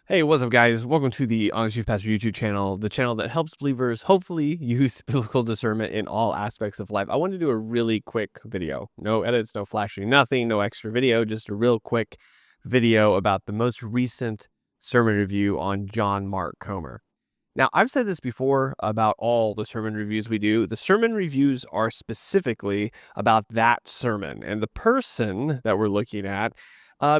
Hey, what's up, guys? Welcome to the Honest Youth Pastor YouTube channel, the channel that helps believers hopefully use biblical discernment in all aspects of life. I want to do a really quick video. No edits, no flashing, nothing, no extra video, just a real quick video about the most recent sermon review on John Mark Comer. Now, I've said this before about all the sermon reviews we do. The sermon reviews are specifically about that sermon, and the person that we're looking at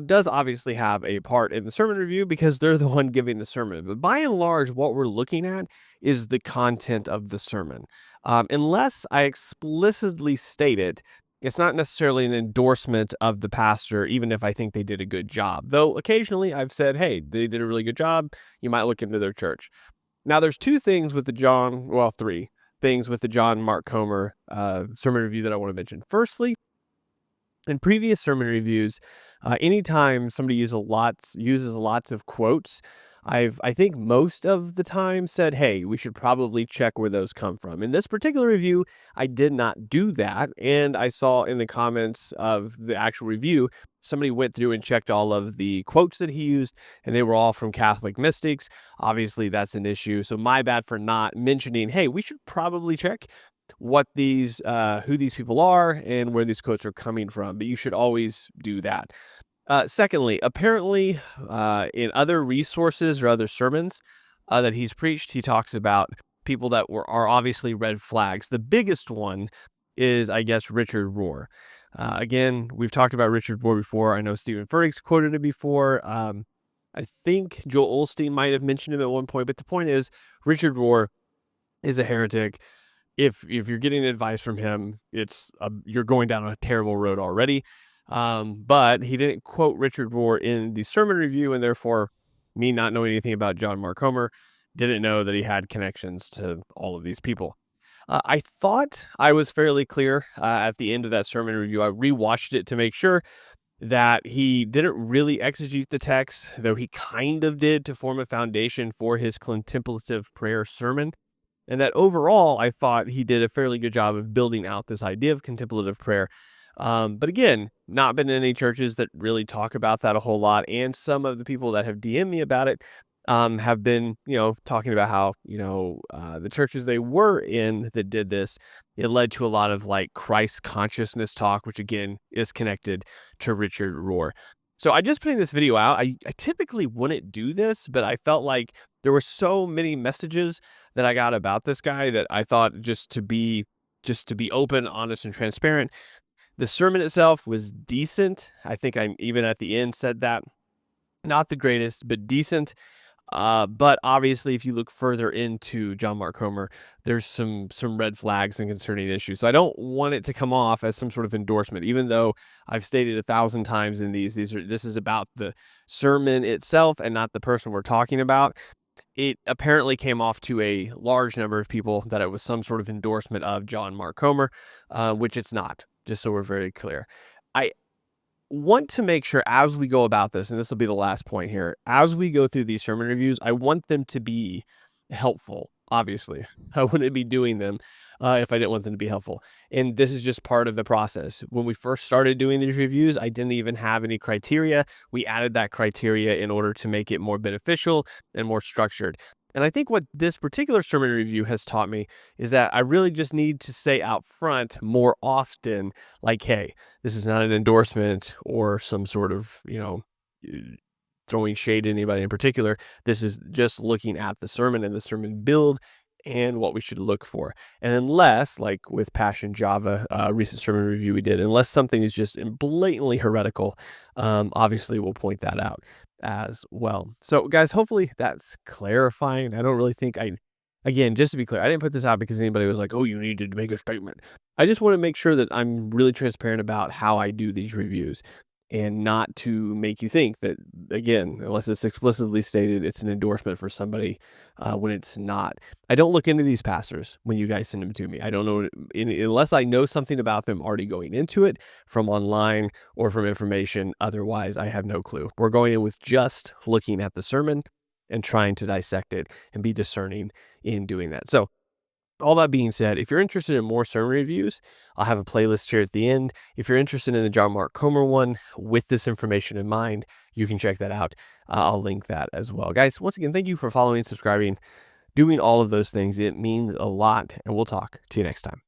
does obviously have a part in the sermon review because they're the one giving the sermon. But by and large, what we're looking at is the content of the sermon. Unless I explicitly state it, it's not necessarily an endorsement of the pastor, even if I think they did a good job. Though occasionally I've said, hey, they did a really good job. You might look into their church. Now, there's three things with the John Mark Comer sermon review that I want to mention. Firstly, in previous sermon reviews, anytime somebody uses lots of quotes, I think most of the time said, hey, we should probably check where those come from. In this particular review, I did not do that. And I saw in the comments of the actual review, somebody went through and checked all of the quotes that he used, and they were all from Catholic mystics. Obviously, that's an issue. So my bad for not mentioning, hey, we should probably check what who these people are and where these quotes are coming from, but you should always do that. Secondly, apparently, in other resources or other sermons that he's preached, he talks about people that are obviously red flags. The biggest one is, I guess, Richard Rohr. Again, we've talked about Richard Rohr before. I know Stephen Furtick's quoted it before. I think Joel Osteen might have mentioned him at one point, but the point is, Richard Rohr is a heretic. If you're getting advice from him, you're going down a terrible road already. But he didn't quote Richard Rohr in the sermon review, and therefore, me not knowing anything about John Mark Comer, didn't know that he had connections to all of these people. I thought I was fairly clear at the end of that sermon review. I rewatched it to make sure that he didn't really exegete the text, though he kind of did to form a foundation for his contemplative prayer sermon. And that overall, I thought he did a fairly good job of building out this idea of contemplative prayer. But again, not been in any churches that really talk about that a whole lot. And some of the people that have DM'd me about it have been, talking about how, the churches they were in that did this, it led to a lot of like Christ consciousness talk, which again is connected to Richard Rohr. So I just putting this video out. I typically wouldn't do this, but I felt like there were so many messages that I got about this guy that I thought just to be open, honest, and transparent. The sermon itself was decent. I think I even at the end said that. Not the greatest, but decent. But obviously, if you look further into John Mark Comer, there's some red flags and concerning issues. So I don't want it to come off as some sort of endorsement, even though I've stated 1,000 times in this is about the sermon itself and not the person we're talking about. It apparently came off to a large number of people that it was some sort of endorsement of John Mark Comer, which it's not, just so we're very clear. I want to make sure as we go about this, and this will be the last point here, as we go through these sermon reviews, I want them to be helpful, obviously. I wouldn't be doing them if I didn't want them to be helpful. And this is just part of the process. When we first started doing these reviews, I didn't even have any criteria. We added that criteria in order to make it more beneficial and more structured. And I think what this particular sermon review has taught me is that I really just need to say out front more often, like, hey, this is not an endorsement or some sort of, throwing shade at anybody in particular. This is just looking at the sermon and the sermon build and what we should look for. And unless, like with Passion Java, recent sermon review we did, unless something is just blatantly heretical, obviously we'll point that out as well. So guys, hopefully that's clarifying. I don't really think again, just to be clear, I didn't put this out because anybody was like, oh, you needed to make a statement. I just want to make sure that I'm really transparent about how I do these reviews and not to make you think that, again, unless it's explicitly stated, it's an endorsement for somebody when it's not. I don't look into these pastors when you guys send them to me. I don't know, unless I know something about them already going into it from online or from information. Otherwise, I have no clue. We're going in with just looking at the sermon and trying to dissect it and be discerning in doing that. So All that being said, if you're interested in more sermon reviews, I'll have a playlist here at the end. If you're interested in the John Mark Comer one with this information in mind, you can check that out. I'll link that as well. Guys, once again, thank you for following, subscribing, doing all of those things. It means a lot, and we'll talk to you next time.